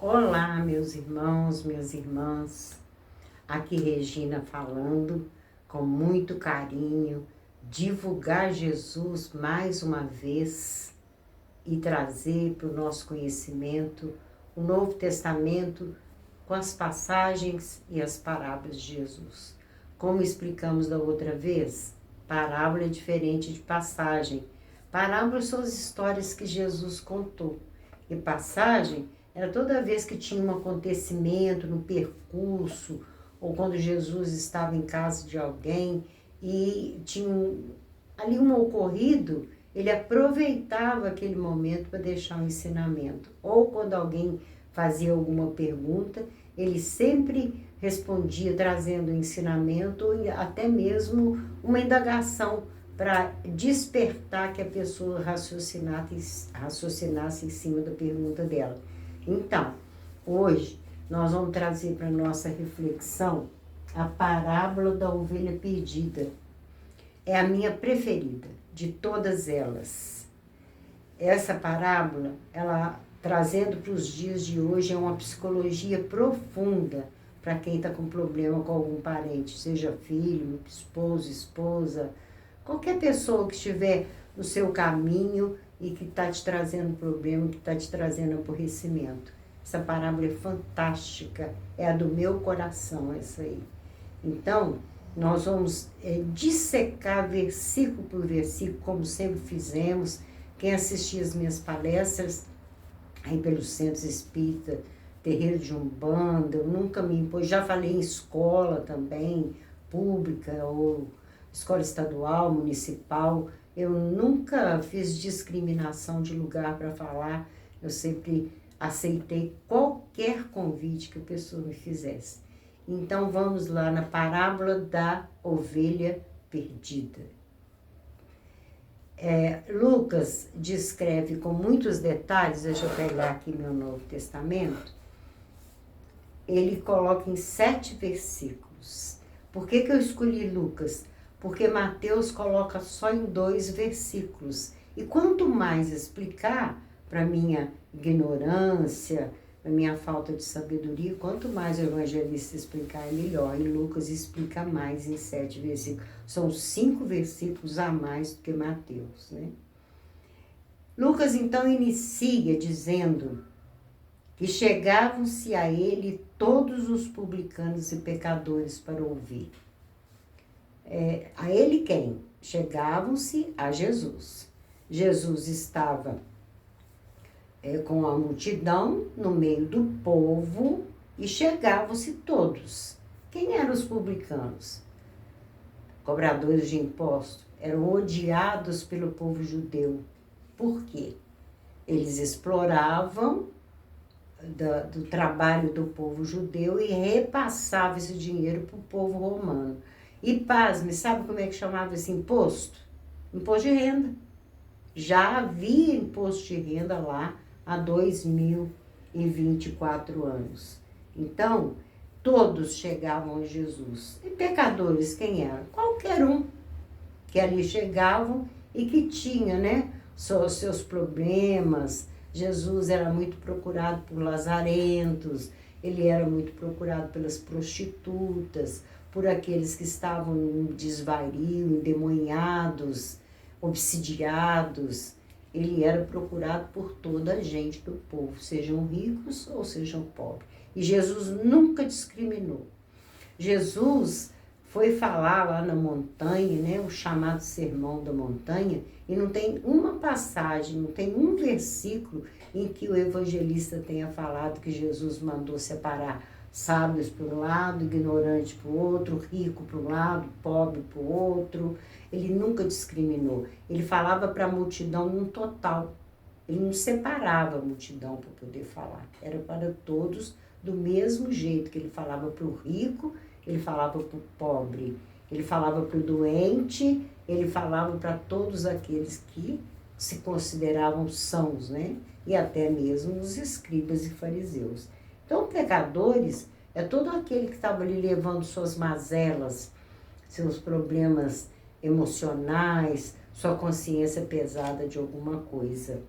Olá, meus irmãos, minhas irmãs. Aqui Regina falando com muito carinho, divulgar Jesus mais uma vez e trazer para o nosso conhecimento o Novo Testamento com as passagens e as parábolas de Jesus. Como explicamos da outra vez, parábola é diferente de passagem. Parábolas são as histórias que Jesus contou e passagem era toda vez que tinha um acontecimento no percurso, ou quando Jesus estava em casa de alguém e tinha ali um ocorrido, ele aproveitava aquele momento para deixar um ensinamento. Ou quando alguém fazia alguma pergunta, ele sempre respondia trazendo um ensinamento, ou até mesmo uma indagação para despertar que a pessoa raciocinasse em cima da pergunta dela. Então, hoje nós vamos trazer para a nossa reflexão a parábola da ovelha perdida. É a minha preferida de todas elas. Essa parábola, ela trazendo para os dias de hoje, é uma psicologia profunda para quem está com problema com algum parente, seja filho, esposo, esposa, qualquer pessoa que estiver no seu caminho e que está te trazendo problema, que está te trazendo aborrecimento. Essa parábola é fantástica, é a do meu coração essa aí. Então, nós vamos dissecar versículo por versículo, como sempre fizemos. Quem assistir as minhas palestras, aí pelos centros espírita, terreiro de Umbanda, eu nunca me impus, já falei em escola também, pública ou escola estadual, municipal, eu nunca fiz discriminação de lugar para falar, eu sempre aceitei qualquer convite que a pessoa me fizesse. Então vamos lá na parábola da ovelha perdida. Lucas descreve com muitos detalhes, deixa eu pegar aqui meu Novo Testamento, ele coloca em 7 versículos. Por que eu escolhi Lucas? Porque Mateus coloca só em 2 versículos. E quanto mais explicar, para minha ignorância, para minha falta de sabedoria, quanto mais o evangelista explicar, é melhor. E Lucas explica mais em 7 versículos. São 5 versículos a mais do que Mateus, né? Lucas, então, inicia dizendo que chegavam-se a ele todos os publicanos e pecadores para ouvir. A ele quem? Chegavam-se a Jesus. Jesus estava com a multidão no meio do povo e chegavam-se todos. Quem eram os publicanos? Cobradores de impostos. Eram odiados pelo povo judeu. Por quê? Eles exploravam do trabalho do povo judeu e repassavam esse dinheiro para o povo romano. E pasme, sabe como é que chamava esse imposto? Imposto de renda. Já havia imposto de renda lá há 2024 anos. Então, todos chegavam a Jesus. E pecadores, quem eram? Qualquer um que ali chegavam e que tinha, né, seus problemas. Jesus era muito procurado por lazarentos, ele era muito procurado pelas prostitutas, por aqueles que estavam em desvario, endemoniados, obsidiados. Ele era procurado por toda a gente do povo, sejam ricos ou sejam pobres. E Jesus nunca discriminou. Jesus foi falar lá na montanha, né, o chamado Sermão da Montanha, e não tem uma passagem, não tem um versículo em que o evangelista tenha falado que Jesus mandou separar sábios por um lado, ignorante por outro, rico por um lado, pobre por outro. Ele nunca discriminou. Ele falava para a multidão no total. Ele não separava a multidão para poder falar. Era para todos do mesmo jeito que ele falava para o rico, ele falava para o pobre, ele falava para o doente, ele falava para todos aqueles que se consideravam sãos, né? E até mesmo os escribas e fariseus. Então, pecadores é todo aquele que estava ali levando suas mazelas, seus problemas emocionais, sua consciência pesada de alguma coisa.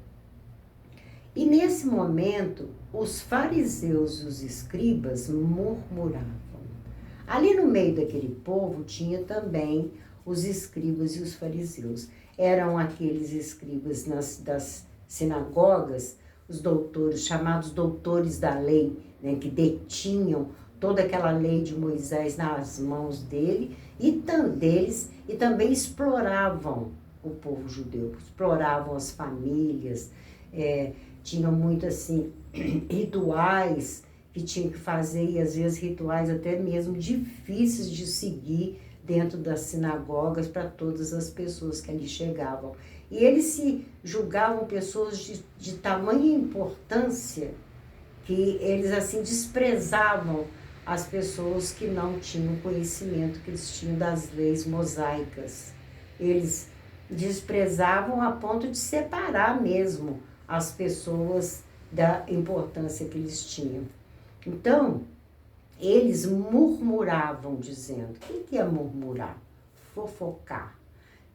E nesse momento, os fariseus e os escribas murmuravam. Ali no meio daquele povo tinha também os escribas e os fariseus. Eram aqueles escribas das sinagogas, os doutores, chamados doutores da lei, né, que detinham toda aquela lei de Moisés nas mãos deles, e também exploravam o povo judeu, exploravam as famílias, tinham muito assim, rituais que tinham que fazer, e às vezes rituais até mesmo difíceis de seguir dentro das sinagogas para todas as pessoas que ali chegavam. E eles se julgavam pessoas de tamanha importância que eles assim desprezavam as pessoas que não tinham conhecimento que eles tinham das leis mosaicas. Eles desprezavam a ponto de separar mesmo as pessoas da importância que eles tinham. Então, eles murmuravam dizendo, o que é murmurar? Fofocar.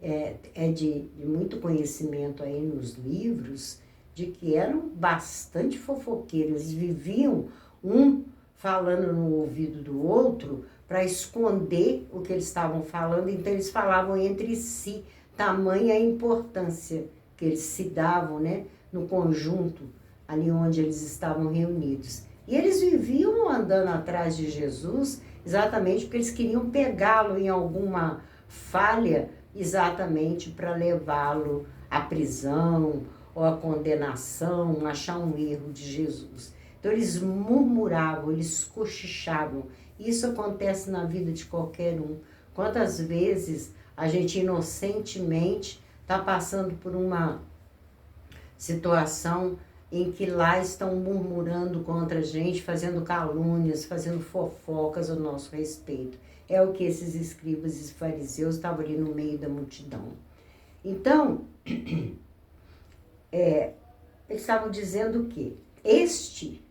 É de muito conhecimento aí nos livros, de que eram bastante fofoqueiros, eles viviam um falando no ouvido do outro para esconder o que eles estavam falando, então eles falavam entre si, tamanha importância que eles se davam, né, no conjunto, ali onde eles estavam reunidos. E eles viviam andando atrás de Jesus, exatamente porque eles queriam pegá-lo em alguma falha, exatamente para levá-lo à prisão, ou à condenação, achar um erro de Jesus. Então eles murmuravam, eles cochichavam. Isso acontece na vida de qualquer um. Quantas vezes a gente inocentemente está passando por uma situação em que lá estão murmurando contra a gente, fazendo calúnias, fazendo fofocas ao nosso respeito. É o que esses escribas e fariseus estavam ali no meio da multidão. Então, eles estavam dizendo o quê? Este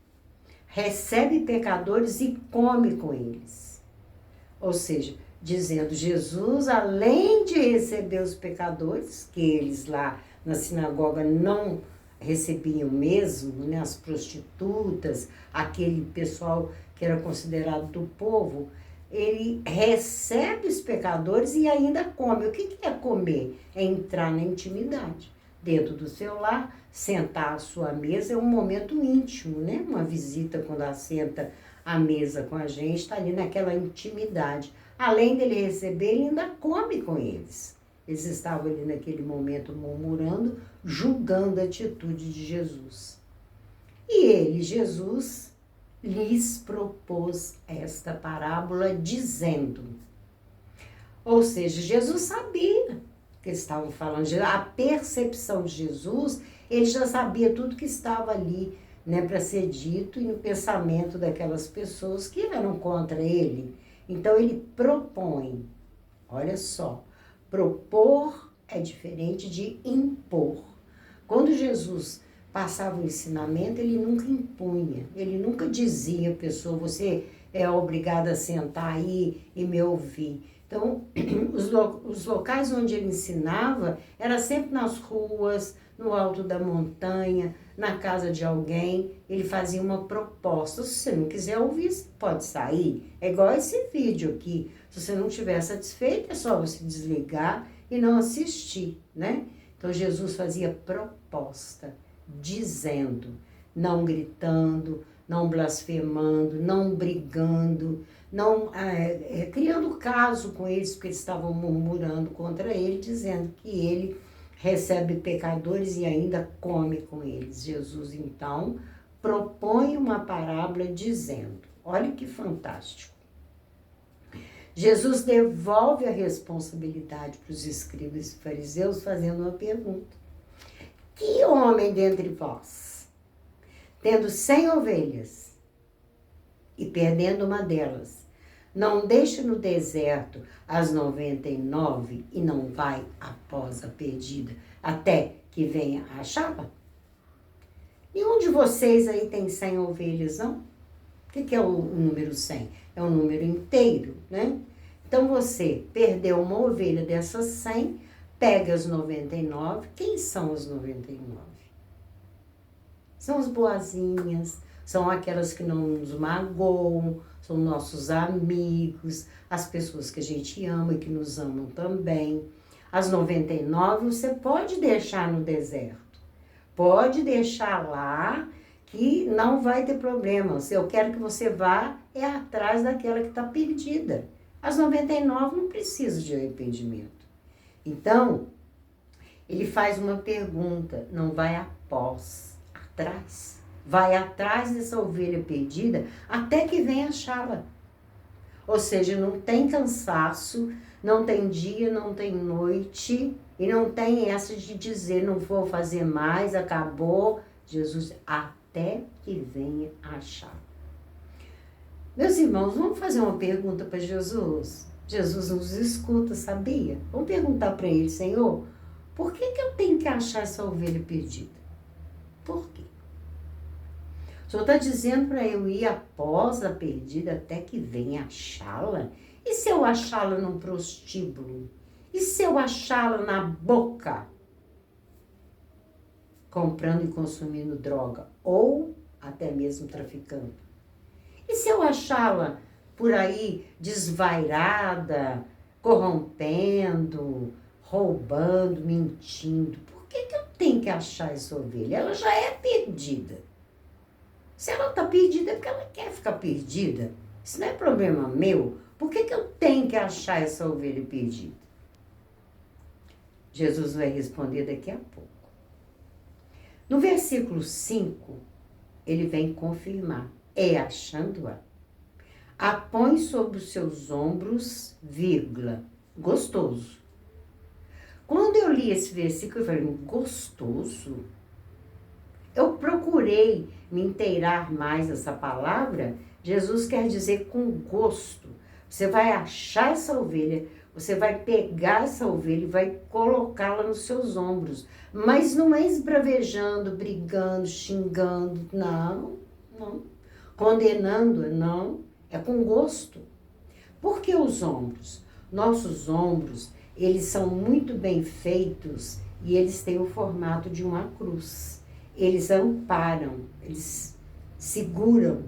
recebe pecadores e come com eles. Ou seja, dizendo, Jesus, além de receber os pecadores, que eles lá na sinagoga não recebiam mesmo, né, as prostitutas, aquele pessoal que era considerado do povo, ele recebe os pecadores e ainda come. O que é comer? É entrar na intimidade. Dentro do seu lar, sentar à sua mesa é um momento íntimo, né? Uma visita, quando ela senta à mesa com a gente, está ali naquela intimidade. Além dele receber, ele ainda come com eles. Eles estavam ali naquele momento murmurando, julgando a atitude de Jesus. E ele, Jesus, lhes propôs esta parábola dizendo, ou seja, Jesus sabia que eles estavam falando, a percepção de Jesus, ele já sabia tudo que estava ali, né, para ser dito e no pensamento daquelas pessoas que eram contra ele. Então ele propõe, olha só, propor é diferente de impor. Quando Jesus passava o ensinamento, ele nunca impunha, ele nunca dizia à pessoa, você é obrigada a sentar aí e me ouvir. Então, os locais onde ele ensinava era sempre nas ruas, no alto da montanha, na casa de alguém. Ele fazia uma proposta. Se você não quiser ouvir, você pode sair. É igual esse vídeo aqui. Se você não estiver satisfeito, é só você desligar e não assistir, né? Então, Jesus fazia proposta, dizendo, não gritando, não blasfemando, não brigando, não criando caso com eles, porque eles estavam murmurando contra ele, dizendo que ele recebe pecadores e ainda come com eles. Jesus, então, propõe uma parábola dizendo, olha que fantástico. Jesus devolve a responsabilidade para os escribas e fariseus, fazendo uma pergunta. Que homem dentre vós, tendo 100 ovelhas e perdendo uma delas, não deixa no deserto as 99 e não vai após a perdida, até que venha a achá-la? Nenhum de vocês aí tem 100 ovelhas, não? O que é o número 100? É um número inteiro, né? Então você perdeu uma ovelha dessas 100, pega as 99. Quem são as 99? São as boazinhas, são aquelas que não nos magoam, são nossos amigos, as pessoas que a gente ama e que nos amam também. As 99 você pode deixar no deserto. Pode deixar lá que não vai ter problema. Se eu quero que você vá, é atrás daquela que está perdida. As 99 não precisam de arrependimento. Então, ele faz uma pergunta, não vai após, atrás. Vai atrás dessa ovelha perdida até que venha achá-la. Ou seja, não tem cansaço, não tem dia, não tem noite, e não tem essa de dizer, não vou fazer mais, acabou. Jesus, até que venha achar. Meus irmãos, vamos fazer uma pergunta para Jesus? Jesus nos escuta, sabia? Vamos perguntar para ele, Senhor, por que eu tenho que achar essa ovelha perdida? Por quê? O Senhor está dizendo para eu ir após a perdida até que venha achá-la? E se eu achá-la num prostíbulo? E se eu achá-la na boca? Comprando e consumindo droga. Ou até mesmo traficando. E se eu achá-la por aí desvairada, corrompendo, roubando, mentindo? Por que eu tenho que achar essa ovelha? Ela já é perdida. Se ela está perdida é porque ela quer ficar perdida. Isso não é problema meu. Por que eu tenho que achar essa ovelha perdida? Jesus vai responder daqui a pouco. No versículo 5, ele vem confirmar. É achando-a. A põe sobre os seus ombros, vírgula, gostoso. Quando eu li esse versículo, eu falei, gostoso? Eu procurei me inteirar mais dessa palavra. Jesus quer dizer com gosto. Você vai achar essa ovelha, você vai pegar essa ovelha e vai colocá-la nos seus ombros. Mas não é esbravejando, brigando, xingando, não. Condenando, não. É com gosto. Por que os ombros? Nossos ombros, eles são muito bem feitos e eles têm o formato de uma cruz. Eles amparam, eles seguram.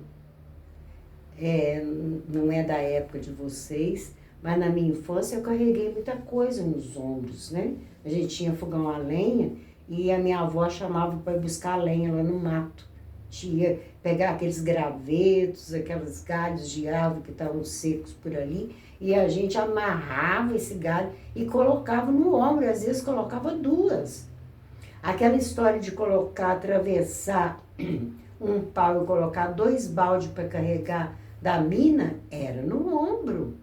Não é da época de vocês, mas na minha infância eu carreguei muita coisa nos ombros, né? A gente tinha fogão a lenha e a minha avó chamava para ir buscar a lenha lá no mato. Tinha pegar aqueles gravetos, aqueles galhos de árvore que estavam secos por ali, e a gente amarrava esse galho e colocava no ombro, e às vezes colocava duas. Aquela história de colocar, atravessar um pau e colocar 2 baldes para carregar da mina, era no ombro.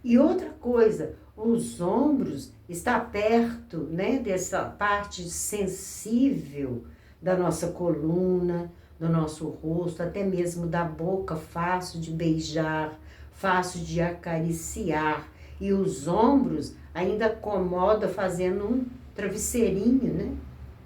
E outra coisa, os ombros está perto, né, dessa parte sensível da nossa coluna, do nosso rosto, até mesmo da boca, fácil de beijar, fácil de acariciar. E os ombros ainda acomoda fazendo um travesseirinho, né?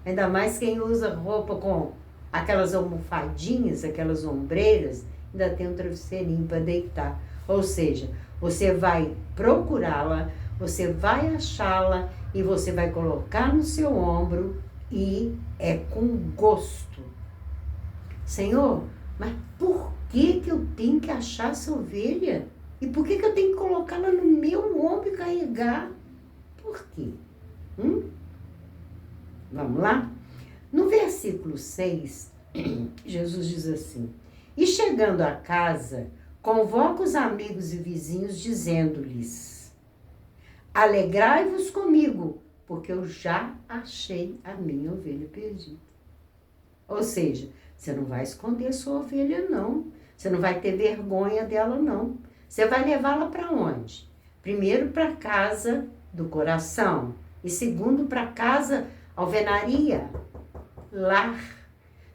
Ainda mais quem usa roupa com aquelas almofadinhas, aquelas ombreiras, ainda tem um travesseirinho para deitar. Ou seja, você vai procurá-la, você vai achá-la e você vai colocar no seu ombro e é com gosto. Senhor, mas por que eu tenho que achar essa ovelha? E por que eu tenho que colocá-la no meu ombro e carregar? Por quê? Vamos lá? No versículo 6, Jesus diz assim, e chegando à casa, convoca os amigos e vizinhos, dizendo-lhes, alegrai-vos comigo, porque eu já achei a minha ovelha perdida. Ou seja, você não vai esconder sua ovelha, não. Você não vai ter vergonha dela, não. Você vai levá-la para onde? Primeiro, para a casa do coração. E segundo, para a casa, alvenaria, lar.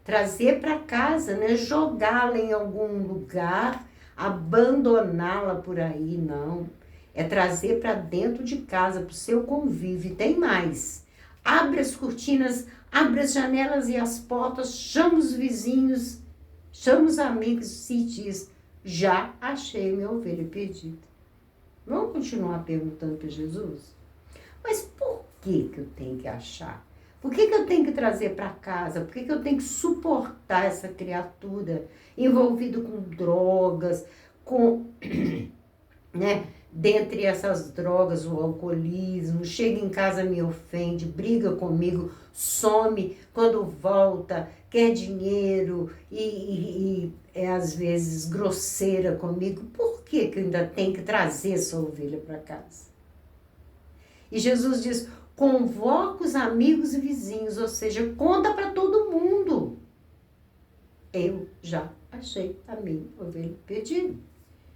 Trazer para casa, né? Jogá-la em algum lugar, abandoná-la por aí, não. É trazer para dentro de casa, para o seu convívio. E tem mais. Abre as cortinas, abre as janelas e as portas, chama os vizinhos, chama os amigos e diz, já achei minha ovelha perdida. Vamos continuar perguntando para Jesus? Mas por que eu tenho que achar? Por que eu tenho que trazer para casa? Por que eu tenho que suportar essa criatura envolvida com drogas, com, né, dentre essas drogas, o alcoolismo, chega em casa, me ofende, briga comigo, some, quando volta, quer dinheiro e é às vezes grosseira comigo. Por que eu ainda tenho que trazer essa ovelha para casa? E Jesus diz, convoca os amigos e vizinhos, ou seja, conta para todo mundo. Eu já achei a minha ovelha perdida.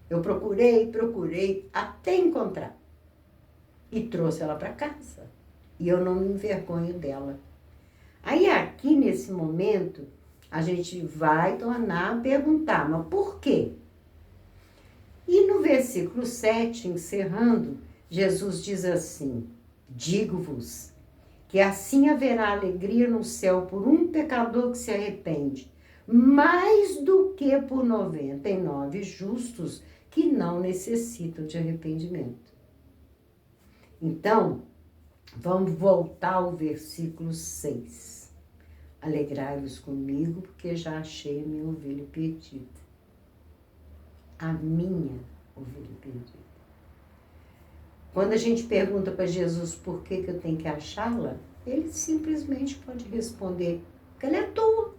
Eu procurei até encontrar. E trouxe ela para casa. E eu não me envergonho dela. Aí aqui nesse momento, a gente vai tornar a perguntar, mas por quê? E no versículo 7, encerrando, Jesus diz assim, digo-vos, que assim haverá alegria no céu por um pecador que se arrepende, mais do que por 99 justos que não necessitam de arrependimento. Então, vamos voltar ao versículo 6. Alegrai-vos comigo, porque já achei a minha ovelha perdida. A minha ovelha perdida. Quando a gente pergunta para Jesus por que eu tenho que achá-la, ele simplesmente pode responder, porque ela é tua.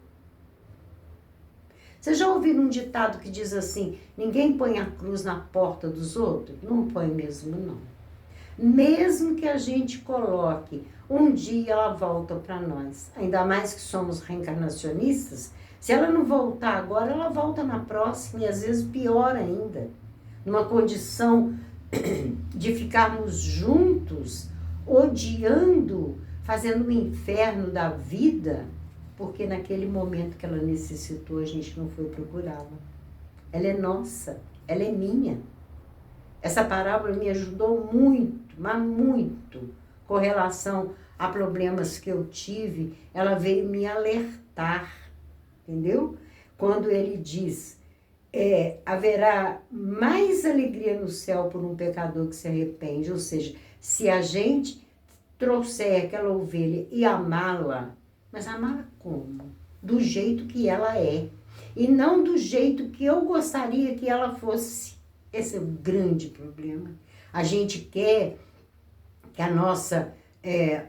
Você já ouviu um ditado que diz assim, ninguém põe a cruz na porta dos outros? Não põe mesmo, não. Mesmo que a gente coloque, um dia ela volta para nós. Ainda mais que somos reencarnacionistas, se ela não voltar agora, ela volta na próxima e às vezes pior ainda. Numa condição de ficarmos juntos, odiando, fazendo o inferno da vida, porque naquele momento que ela necessitou, a gente não foi procurá-la. Ela é nossa, ela é minha. Essa parábola me ajudou muito, mas muito, com relação a problemas que eu tive. Ela veio me alertar, entendeu? Quando ele diz, haverá mais alegria no céu por um pecador que se arrepende. Ou seja, se a gente trouxer aquela ovelha e amá-la, mas amá-la como? Do jeito que ela é. E não do jeito que eu gostaria que ela fosse. Esse é o grande problema. A gente quer que a nossa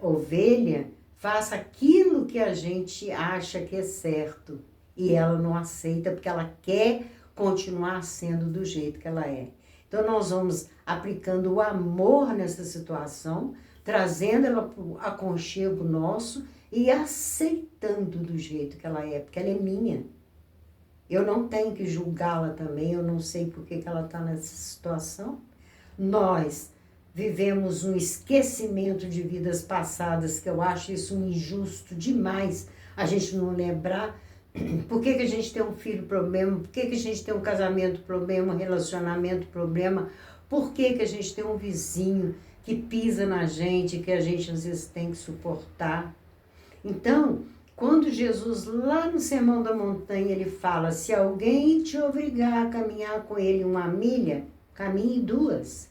ovelha faça aquilo que a gente acha que é certo. E ela não aceita porque ela quer continuar sendo do jeito que ela é. Então nós vamos aplicando o amor nessa situação, trazendo ela para o aconchego nosso e aceitando do jeito que ela é, porque ela é minha. Eu não tenho que julgá-la também, eu não sei por que ela está nessa situação. Nós vivemos um esquecimento de vidas passadas, que eu acho isso injusto demais, a gente não lembrar. Por que a gente tem um filho problema? Por que a gente tem um casamento problema, um relacionamento problema? Por que a gente tem um vizinho que pisa na gente, que a gente às vezes tem que suportar? Então, quando Jesus, lá no Sermão da Montanha, ele fala, se alguém te obrigar a caminhar com ele 1 milha, caminhe 2.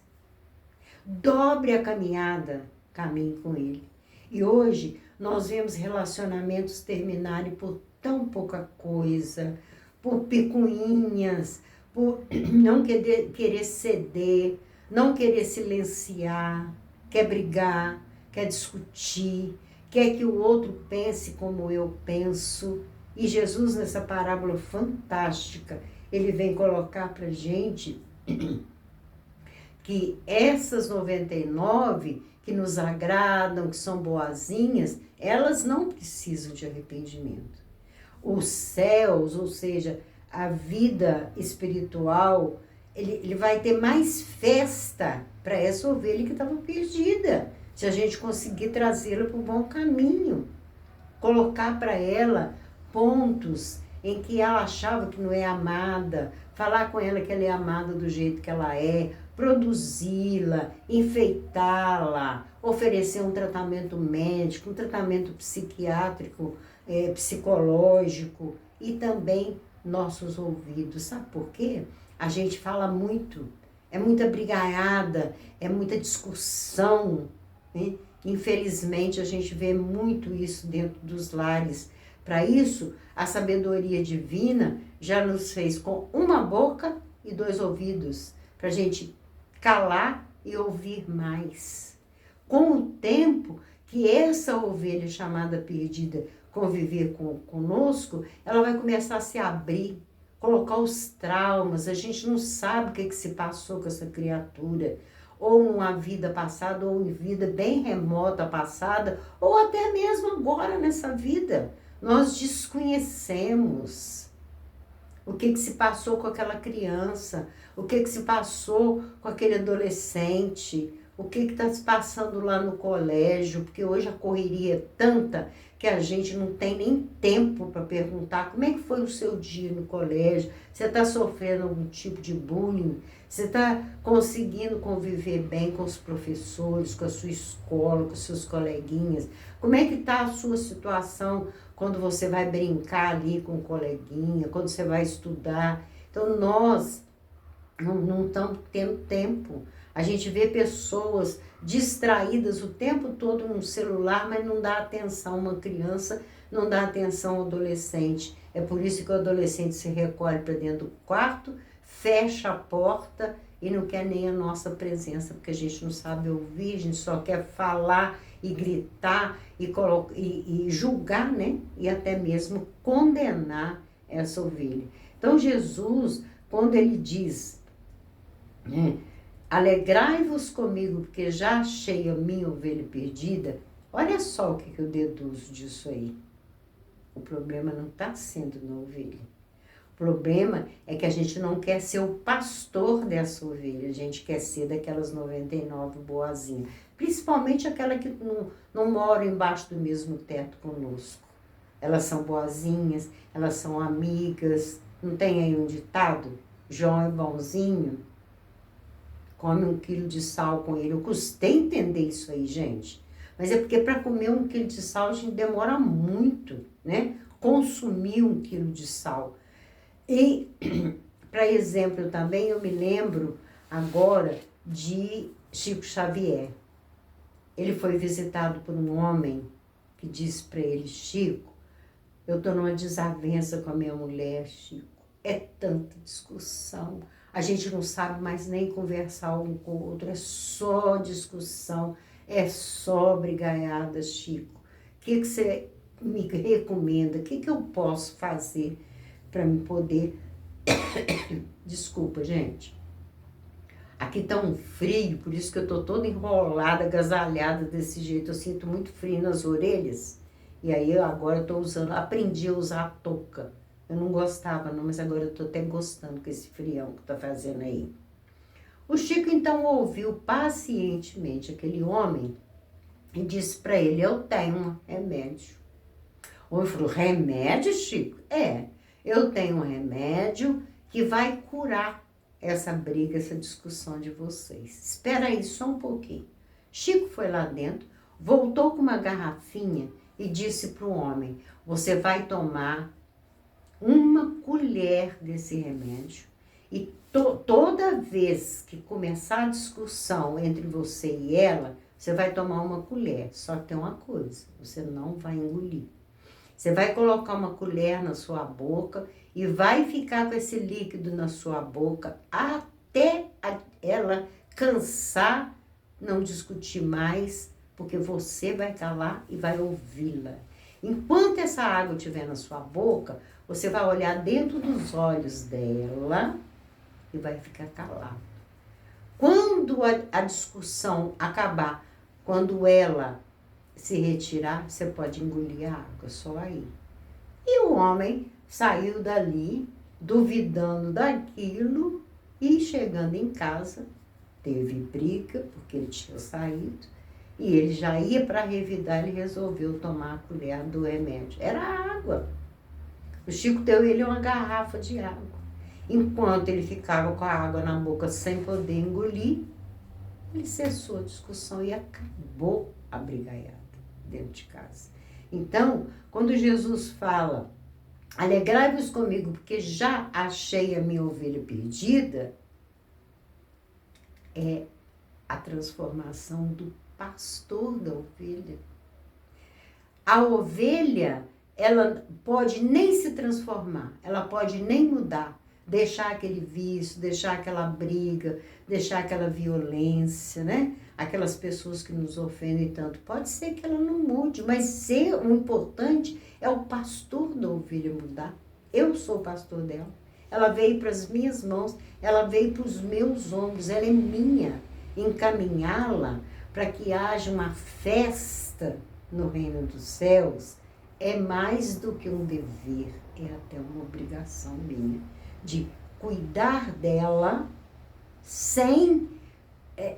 Dobre a caminhada, caminhe com ele. E hoje, nós vemos relacionamentos terminarem por tão pouca coisa, por picuinhas, por não querer ceder, não querer silenciar, quer brigar, quer discutir, quer que o outro pense como eu penso. E Jesus, nessa parábola fantástica, ele vem colocar para a gente que essas 99 que nos agradam, que são boazinhas, elas não precisam de arrependimento. Os céus, ou seja, a vida espiritual, ele vai ter mais festa para essa ovelha que estava perdida. Se a gente conseguir trazê-la para o bom caminho, colocar para ela pontos em que ela achava que não é amada, falar com ela que ela é amada do jeito que ela é, produzi-la, enfeitá-la, oferecer um tratamento médico, um tratamento psiquiátrico, psicológico e também nossos ouvidos. Sabe por quê? A gente fala muito, é muita brigaiada, é muita discussão, né? Infelizmente, a gente vê muito isso dentro dos lares. Para isso, a sabedoria divina já nos fez com uma boca e 2 ouvidos, para a gente calar e ouvir mais. Com o tempo que essa ovelha chamada perdida conviver conosco, ela vai começar a se abrir, colocar os traumas. A gente não sabe o que se passou com essa criatura, ou numa vida passada, ou em vida bem remota passada, ou até mesmo agora nessa vida. Nós desconhecemos o que se passou com aquela criança, o que se passou com aquele adolescente, o que está se passando lá no colégio, porque hoje a correria é tanta que a gente não tem nem tempo para perguntar como é que foi o seu dia no colégio, você está sofrendo algum tipo de bullying, você está conseguindo conviver bem com os professores, com a sua escola, com os seus coleguinhas, como é que está a sua situação quando você vai brincar ali com o coleguinha, quando você vai estudar. Então nós não estamos tendo tempo. A gente vê pessoas distraídas o tempo todo no celular, mas não dá atenção a uma criança, não dá atenção ao adolescente. É por isso que o adolescente se recolhe para dentro do quarto, fecha a porta e não quer nem a nossa presença, porque a gente não sabe ouvir, a gente só quer falar e gritar e julgar, né? E até mesmo condenar essa ovelha. Então Jesus, quando ele diz, né, alegrai-vos comigo, porque já achei a minha ovelha perdida, olha só o que eu deduzo disso aí. O problema não está sendo na ovelha. O problema é que a gente não quer ser o pastor dessa ovelha, a gente quer ser daquelas 99 boazinhas. Principalmente aquela que não mora embaixo do mesmo teto conosco. Elas são boazinhas, elas são amigas. Não tem aí um ditado? João é bonzinho, come 1 quilo de sal com ele. Eu custei entender isso aí, gente. Mas é porque para comer 1 quilo de sal a gente demora muito, né? Consumir 1 quilo de sal. E, para exemplo também, eu me lembro agora de Chico Xavier. Ele foi visitado por um homem que disse para ele, Chico, eu estou numa desavença com a minha mulher, Chico. É tanta discussão. A gente não sabe mais nem conversar um com o outro. É só discussão, é só brigaiada, Chico. O que você me recomenda? O que eu posso fazer para me poder... Desculpa, gente. Aqui tá um frio, por isso que eu tô toda enrolada, agasalhada desse jeito. Eu sinto muito frio nas orelhas. E aí agora eu tô usando, aprendi a usar a touca. Eu não gostava não, mas agora eu tô até gostando com esse frião que tá fazendo aí. O Chico então ouviu pacientemente aquele homem e disse para ele, eu tenho um remédio. O homem falou, remédio, Chico? É, eu tenho um remédio que vai curar essa briga, essa discussão de vocês. Espera aí só um pouquinho. Chico foi lá dentro, voltou com uma garrafinha e disse para o homem, você vai tomar uma colher desse remédio e toda vez que começar a discussão entre você e ela, você vai tomar uma colher. Só que tem uma coisa, você não vai engolir. Você vai colocar uma colher na sua boca e vai ficar com esse líquido na sua boca até ela cansar, não discutir mais, porque você vai calar e vai ouvi-la. Enquanto essa água estiver na sua boca, você vai olhar dentro dos olhos dela e vai ficar calado. Quando a discussão acabar, quando ela se retirar, você pode engolir a água, só aí. E o homem saiu dali, duvidando daquilo, e chegando em casa, teve briga, porque ele tinha saído, e ele já ia para revidar, ele resolveu tomar a colher do remédio. Era água. O Chico deu ele uma garrafa de água. Enquanto ele ficava com a água na boca sem poder engolir, ele cessou a discussão e acabou a brigaiada dentro de casa. Então, quando Jesus fala, alegrai-vos comigo, porque já achei a minha ovelha perdida, é a transformação do pastor da ovelha. A ovelha, ela pode nem se transformar, ela pode nem mudar, deixar aquele vício, deixar aquela briga, deixar aquela violência, né? Aquelas pessoas que nos ofendem tanto. Pode ser que ela não mude, mas o importante é o pastor da ovelha mudar. Eu sou o pastor dela. Ela veio para as minhas mãos, ela veio para os meus ombros, ela é minha. Encaminhá-la para que haja uma festa no reino dos céus é mais do que um dever, é até uma obrigação minha de cuidar dela sem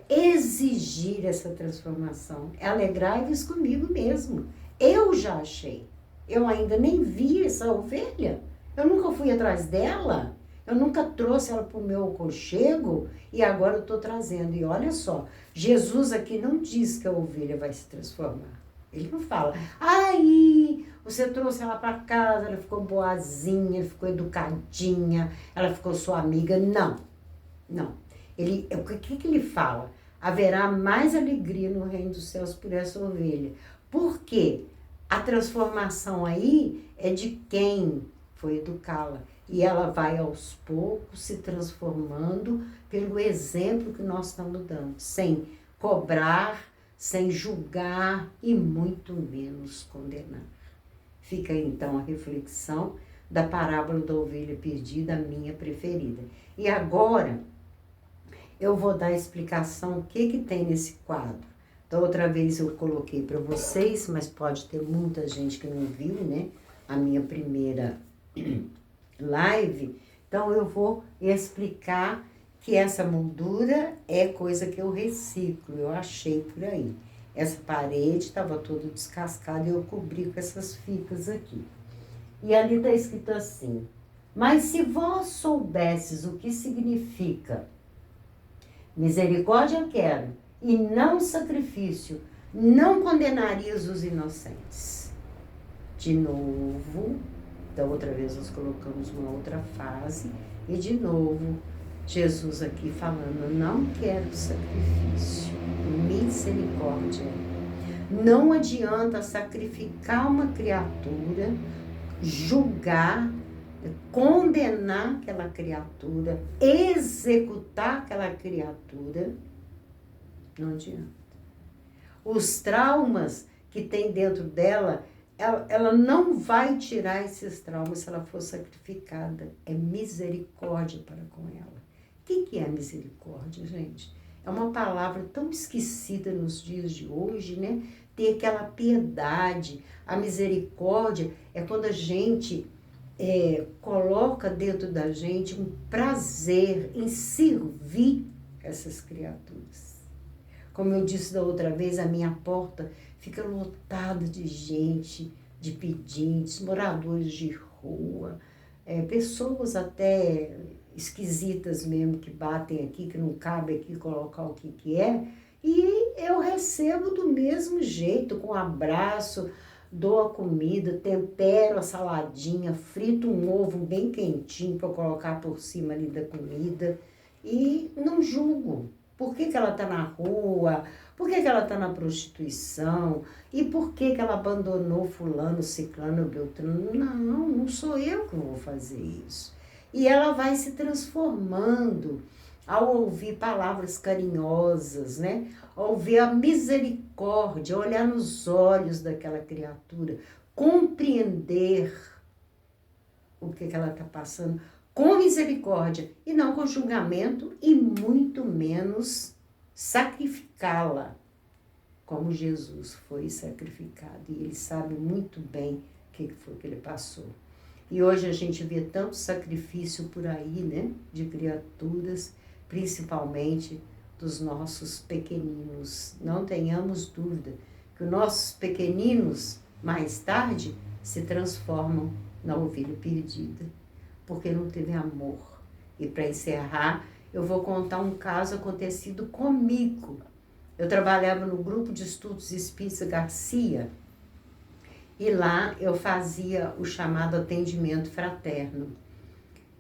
exigir essa transformação. Alegrai-vos comigo mesmo. Eu já achei. Eu ainda nem vi essa ovelha. Eu nunca fui atrás dela. Eu nunca trouxe ela para o meu aconchego e agora eu estou trazendo. E olha só, Jesus aqui não diz que a ovelha vai se transformar. Ele não fala, aí você trouxe ela para casa, ela ficou boazinha, ficou educadinha, ela ficou sua amiga. Não, não. O que ele fala? Haverá mais alegria no reino dos céus por essa ovelha. Por quê? A transformação aí é de quem foi educá-la. E ela vai aos poucos se transformando pelo exemplo que nós estamos dando, sem cobrar, sem julgar e muito menos condenar. Fica aí, então, a reflexão da parábola da ovelha perdida, a minha preferida. E agora, eu vou dar a explicação o que tem nesse quadro. Da outra vez eu coloquei para vocês, mas pode ter muita gente que não viu, né? A minha primeira live. Então, eu vou explicar que essa moldura é coisa que eu reciclo, eu achei por aí. Essa parede estava toda descascada e eu cobri com essas fitas aqui. E ali está escrito assim, mas se vós soubesses o que significa misericórdia quero e não sacrifício, não condenarias os inocentes. De novo, da outra vez nós colocamos uma outra fase e de novo Jesus aqui falando, não quero sacrifício, misericórdia. Não adianta sacrificar uma criatura, julgar, condenar aquela criatura, executar aquela criatura, não adianta. Os traumas que tem dentro dela, ela não vai tirar esses traumas se ela for sacrificada. É misericórdia para com ela. O que é misericórdia, gente? É uma palavra tão esquecida nos dias de hoje, né? Ter aquela piedade. A misericórdia é quando a gente coloca dentro da gente um prazer em servir essas criaturas. Como eu disse da outra vez, a minha porta fica lotada de gente, de pedintes, moradores de rua, pessoas até esquisitas mesmo, que batem aqui, que não cabe aqui colocar o que é, e eu recebo do mesmo jeito, com um abraço, dou a comida, tempero a saladinha, frito um ovo bem quentinho para colocar por cima ali da comida, e não julgo. Por que ela está na rua? Por que ela está na prostituição? E por que ela abandonou fulano, ciclano, beltrano? Não sou eu que vou fazer isso. E ela vai se transformando ao ouvir palavras carinhosas, né? Ao ver a misericórdia, olhar nos olhos daquela criatura, compreender o que ela está passando com misericórdia e não com julgamento e muito menos sacrificá-la como Jesus foi sacrificado. E ele sabe muito bem o que foi que ele passou. E hoje a gente vê tanto sacrifício por aí, né? De criaturas, principalmente dos nossos pequeninos. Não tenhamos dúvida que os nossos pequeninos, mais tarde, se transformam na ovelha perdida, porque não teve amor. E para encerrar, eu vou contar um caso acontecido comigo. Eu trabalhava no grupo de estudos Espírita Garcia, e lá eu fazia o chamado atendimento fraterno.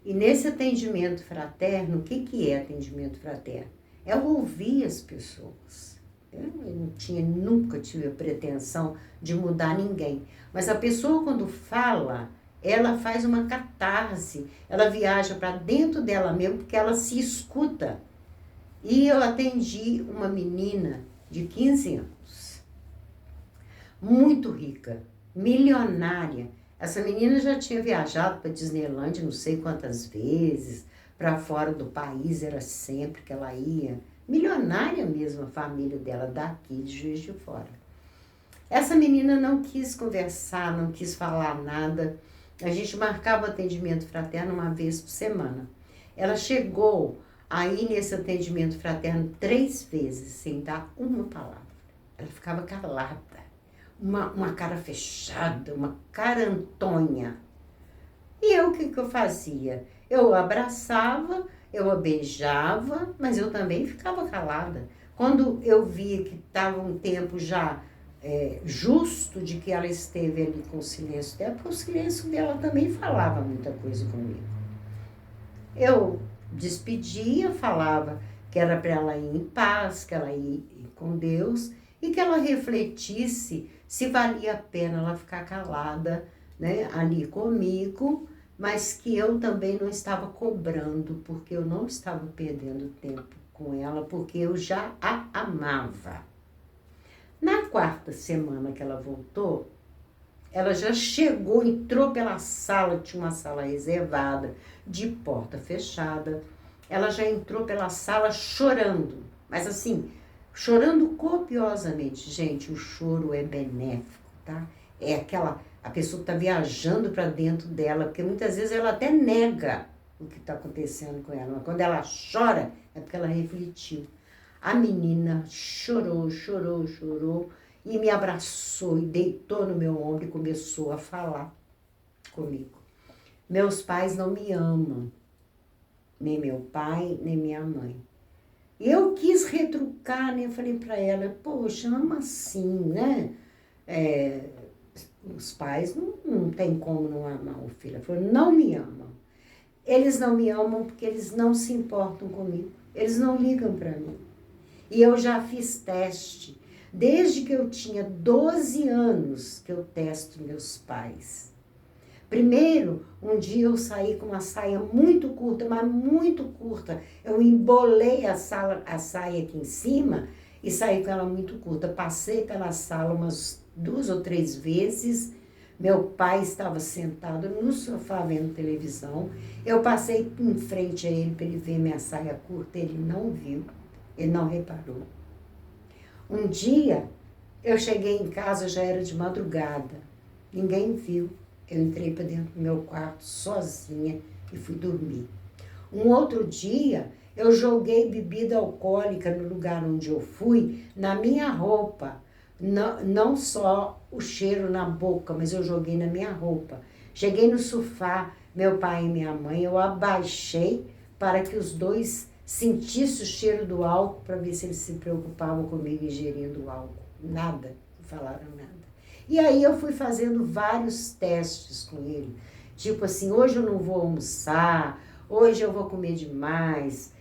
E nesse atendimento fraterno, o que é atendimento fraterno? É ouvir as pessoas. Nunca tive a pretensão de mudar ninguém. Mas a pessoa, quando fala, ela faz uma catarse, ela viaja para dentro dela mesmo, porque ela se escuta. E eu atendi uma menina de 15 anos, muito rica, milionária. Essa menina já tinha viajado para Disneyland não sei quantas vezes, para fora do país, era sempre que ela ia. Milionária mesmo a família dela, daqui de Juiz de Fora. Essa menina não quis conversar, não quis falar nada. A gente marcava o atendimento fraterno uma vez por semana. Ela chegou aí nesse atendimento fraterno 3 vezes, sem dar uma palavra. Ela ficava calada, uma cara fechada, uma cara antonha. E eu, o que eu fazia? Eu abraçava, eu a beijava, mas eu também ficava calada. Quando eu via que estava um tempo já justo de que ela esteve ali com o silêncio dela, porque o silêncio dela também falava muita coisa comigo. Eu despedia, falava que era para ela ir em paz, que ela ia com Deus e que ela refletisse se valia a pena ela ficar calada, né, ali comigo, mas que eu também não estava cobrando, porque eu não estava perdendo tempo com ela, porque eu já a amava. Na 4ª semana que ela voltou, ela já chegou, entrou pela sala, tinha uma sala reservada, de porta fechada. Ela já entrou pela sala chorando, mas assim, chorando copiosamente. Gente, o choro é benéfico, tá? É aquela, a pessoa que está viajando para dentro dela, porque muitas vezes ela até nega o que está acontecendo com ela, mas quando ela chora, é porque ela refletiu. A menina chorou, chorou, chorou, e me abraçou e deitou no meu ombro e começou a falar comigo. Meus pais não me amam, nem meu pai, nem minha mãe. Eu quis retrucar, né? Eu falei para ela, poxa, ama sim, né? Os pais não tem como não amar o filho. Ela falou, não me amam. Eles não me amam porque eles não se importam comigo. Eles não ligam para mim. E eu já fiz teste. Desde que eu tinha 12 anos que eu testo meus pais. Primeiro, um dia eu saí com uma saia muito curta, mas muito curta. Eu embolei a saia aqui em cima e saí com ela muito curta. Passei pela sala umas 2 ou 3 vezes. Meu pai estava sentado no sofá vendo televisão. Eu passei em frente a ele para ele ver minha saia curta. Ele não viu, ele não reparou. Um dia, eu cheguei em casa, já era de madrugada. Ninguém viu. Eu entrei para dentro do meu quarto sozinha e fui dormir. Um outro dia, eu joguei bebida alcoólica no lugar onde eu fui, na minha roupa. Não só o cheiro na boca, mas eu joguei na minha roupa. Cheguei no sofá, meu pai e minha mãe, eu abaixei para que os dois sentissem o cheiro do álcool, para ver se eles se preocupavam comigo ingerindo o álcool. Nada, não falaram nada. E aí eu fui fazendo vários testes com ele. Tipo assim, hoje eu não vou almoçar, hoje eu vou comer demais,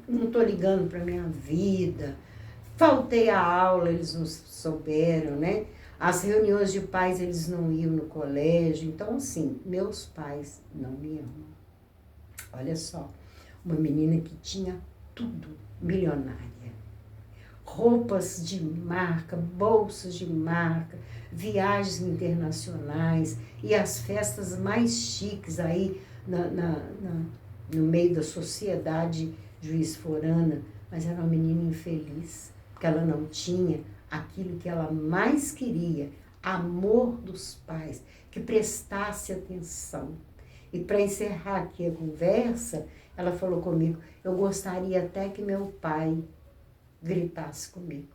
não estou ligando para minha vida, faltei a aula, eles não souberam, né? As reuniões de pais, eles não iam no colégio. Então, assim, meus pais não me amam. Olha só, uma menina que tinha tudo, milionária. Roupas de marca, bolsas de marca, viagens internacionais e as festas mais chiques aí no meio da sociedade juiz-forana, mas era uma menina infeliz, porque ela não tinha aquilo que ela mais queria, amor dos pais, que prestasse atenção. E para encerrar aqui a conversa, ela falou comigo, eu gostaria até que meu pai gritasse comigo.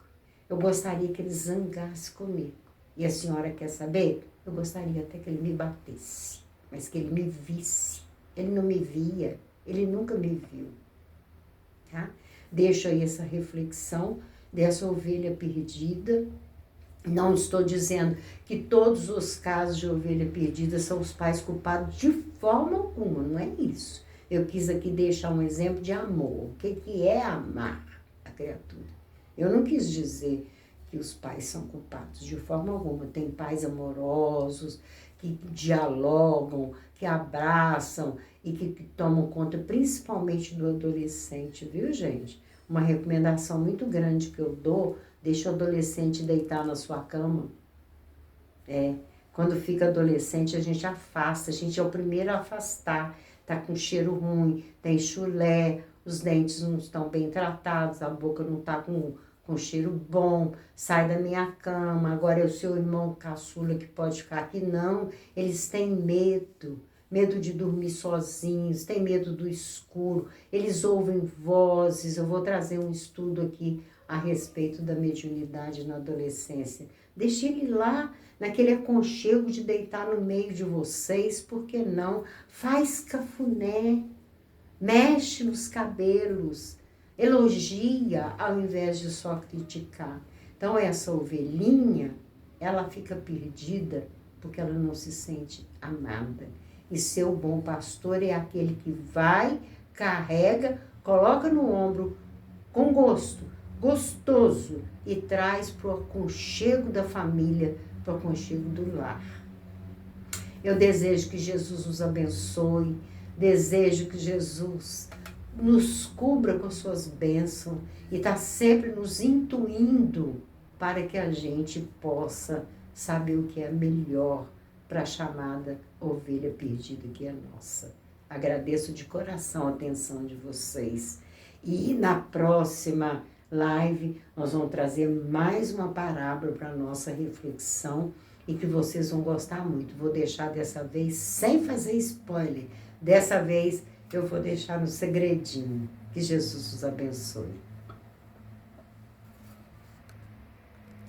Eu gostaria que ele zangasse comigo. E a senhora quer saber? Eu gostaria até que ele me batesse, mas que ele me visse. Ele não me via, ele nunca me viu. Tá? Deixo aí essa reflexão dessa ovelha perdida. Não estou dizendo que todos os casos de ovelha perdida são os pais culpados de forma alguma, não é isso. Eu quis aqui deixar um exemplo de amor. O que é amar a criatura? Eu não quis dizer que os pais são culpados, de forma alguma. Tem pais amorosos, que dialogam, que abraçam e que tomam conta principalmente do adolescente, viu, gente? Uma recomendação muito grande que eu dou, deixa o adolescente deitar na sua cama. Quando fica adolescente, a gente afasta, a gente é o primeiro a afastar. Tá com cheiro ruim, tem chulé, os dentes não estão bem tratados, a boca não tá com cheiro bom, sai da minha cama, agora é o seu irmão caçula que pode ficar aqui. Não, eles têm medo de dormir sozinhos, têm medo do escuro, eles ouvem vozes. Eu vou trazer um estudo aqui a respeito da mediunidade na adolescência. Deixe ele lá, naquele aconchego de deitar no meio de vocês, por que não? Faz cafuné, mexe nos cabelos, elogia ao invés de só criticar. Então essa ovelhinha, ela fica perdida porque ela não se sente amada. E seu bom pastor é aquele que vai, carrega, coloca no ombro com gostoso, e traz para o aconchego da família, para o aconchego do lar. Eu desejo que Jesus nos abençoe, desejo que Jesus nos cubra com suas bênçãos e está sempre nos intuindo para que a gente possa saber o que é melhor para a chamada ovelha perdida que é nossa. Agradeço de coração a atenção de vocês. E na próxima live nós vamos trazer mais uma parábola para a nossa reflexão e que vocês vão gostar muito. Vou deixar dessa vez sem fazer spoiler. Dessa vez eu vou deixar no segredinho. Que Jesus os abençoe.